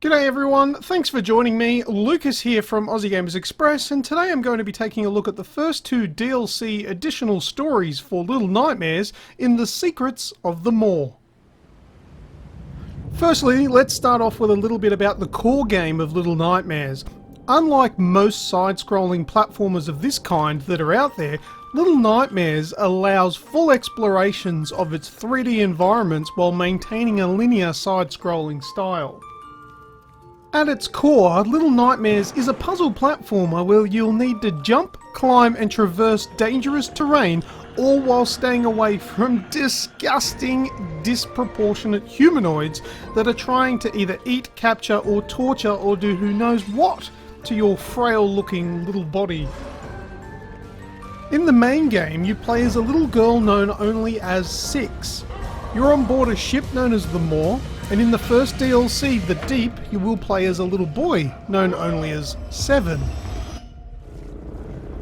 G'day everyone, thanks for joining me. Lucas here from Aussie Gamers Express, and today I'm going to be taking a look at the first two DLC additional stories for Little Nightmares in The Secrets of the Maw. Firstly, let's start off with a little bit about the core game of Little Nightmares. Unlike most side-scrolling platformers of this kind that are out there, Little Nightmares allows full explorations of its 3D environments while maintaining a linear side-scrolling style. At its core, Little Nightmares is a puzzle platformer where you'll need to jump, climb and traverse dangerous terrain, all while staying away from disgusting, disproportionate humanoids that are trying to either eat, capture or torture or do who knows what to your frail looking little body. In the main game, you play as a little girl known only as 6. You're on board a ship known as the Maw, and in the first DLC, The Deep, you will play as a little boy, known only as 7.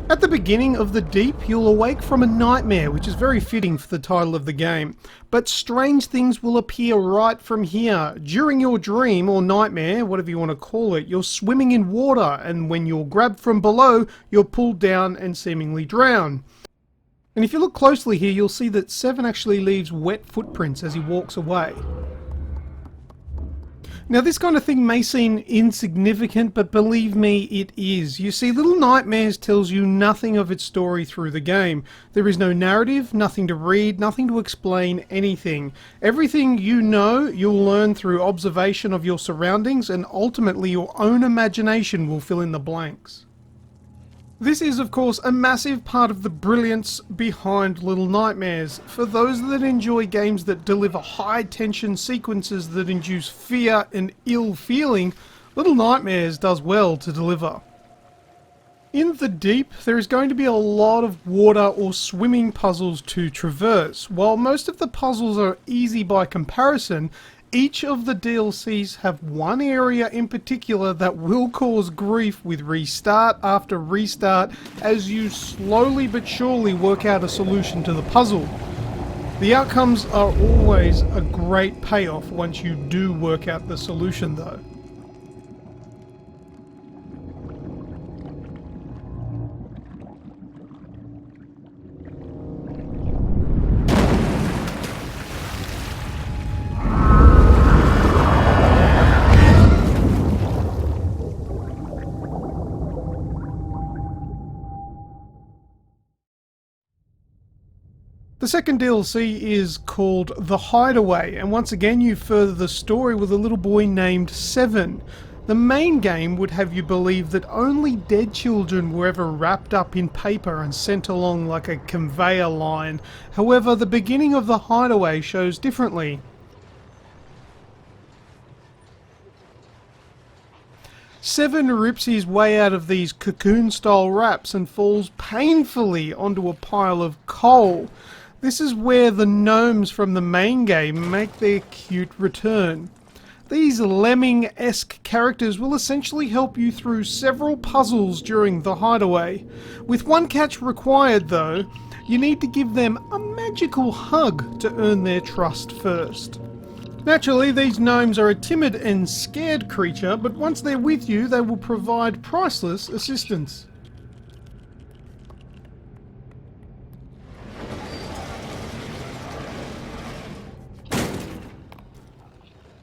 At the beginning of The Deep, you'll awake from a nightmare, which is very fitting for the title of the game. But strange things will appear right from here. During your dream, or nightmare, whatever you want to call it, you're swimming in water, and when you're grabbed from below, you're pulled down and seemingly drown. And if you look closely here, you'll see that 7 actually leaves wet footprints as he walks away. Now this kind of thing may seem insignificant, but believe me, it is. You see, Little Nightmares tells you nothing of its story through the game. There is no narrative, nothing to read, nothing to explain anything. Everything you know, you'll learn through observation of your surroundings, and ultimately your own imagination will fill in the blanks. This is, of course, a massive part of the brilliance behind Little Nightmares. For those that enjoy games that deliver high-tension sequences that induce fear and ill feeling, Little Nightmares does well to deliver. In The Deep, there is going to be a lot of water or swimming puzzles to traverse. While most of the puzzles are easy by comparison, each of the DLCs have one area in particular that will cause grief with restart after restart as you slowly but surely work out a solution to the puzzle. The outcomes are always a great payoff once you do work out the solution though. The second DLC is called The Hideaway, and once again you further the story with a little boy named 7. The main game would have you believe that only dead children were ever wrapped up in paper and sent along like a conveyor line. However, the beginning of The Hideaway shows differently. 7 rips his way out of these cocoon-style wraps and falls painfully onto a pile of coal. This is where the gnomes from the main game make their cute return. These lemming-esque characters will essentially help you through several puzzles during The Hideaway. With one catch required though, you need to give them a magical hug to earn their trust first. Naturally, these gnomes are a timid and scared creature, but once they're with you, they will provide priceless assistance.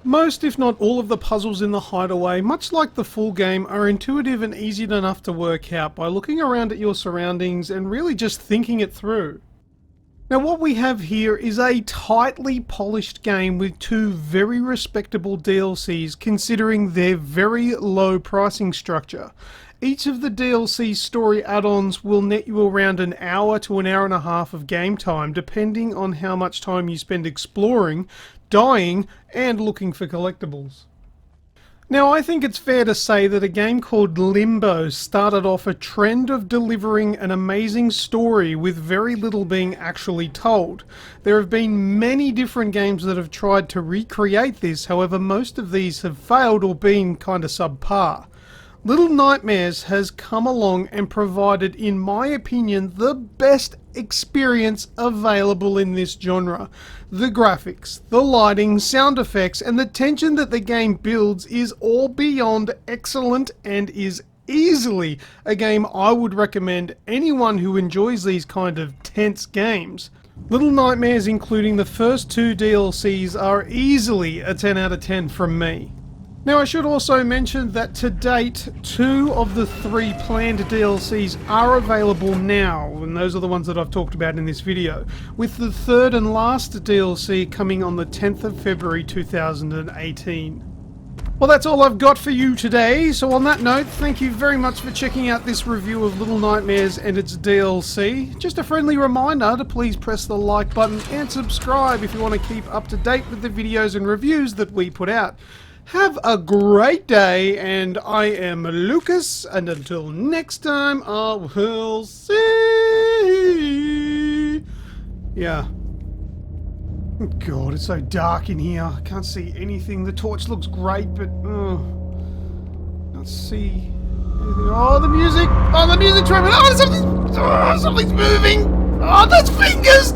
Most, if not all, of the puzzles in The Hideaway, much like the full game, are intuitive and easy enough to work out by looking around at your surroundings and really just thinking it through. Now what we have here is a tightly polished game with 2 very respectable DLCs considering their very low pricing structure. Each of the DLC story add-ons will net you around an hour to an hour and a half of game time depending on how much time you spend exploring, dying and looking for collectibles. Now I think it's fair to say that a game called Limbo started off a trend of delivering an amazing story with very little being actually told. There have been many different games that have tried to recreate this, however most of these have failed or been kinda subpar. Little Nightmares has come along and provided, in my opinion, the best experience available in this genre. The graphics, the lighting, sound effects, and the tension that the game builds is all beyond excellent and is easily a game I would recommend anyone who enjoys these kind of tense games. Little Nightmares, including the first 2 DLCs, are easily a 10 out of 10 from me. Now, I should also mention that to date, 2 of the 3 planned DLCs are available now, and those are the ones that I've talked about in this video, with the 3rd and last DLC coming on the 10th of February 2018. Well, that's all I've got for you today, so on that note, thank you very much for checking out this review of Little Nightmares and its DLC. Just a friendly reminder to please press the like button and subscribe if you want to keep up to date with the videos and reviews that we put out. Have a great day, and I am Lucas, and until next time, I will see. Yeah. God, it's so dark in here. I can't see anything. The torch looks great, but can't see anything. Oh, the music! Oh, the music's moving! Oh, something's moving! Oh, those fingers!